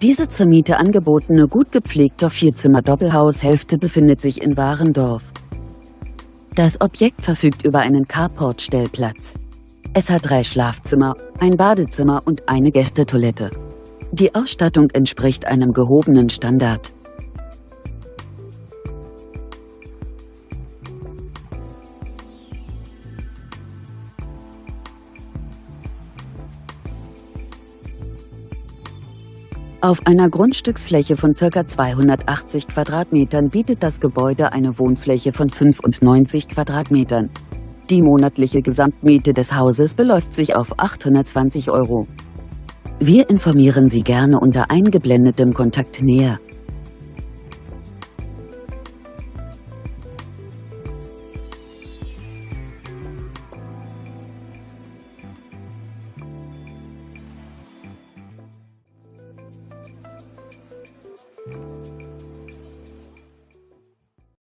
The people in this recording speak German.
Diese zur Miete angebotene gut gepflegte 4-Zimmer-Doppelhaushälfte befindet sich in Warendorf. Das Objekt verfügt über einen Carport-Stellplatz. Es hat 3 Schlafzimmer, ein Badezimmer und eine Gästetoilette. Die Ausstattung entspricht einem gehobenen Standard. Auf einer Grundstücksfläche von ca. 280 Quadratmetern bietet das Gebäude eine Wohnfläche von 95 Quadratmetern. Die monatliche Gesamtmiete des Hauses beläuft sich auf 820 €. Wir informieren Sie gerne unter eingeblendetem Kontakt näher.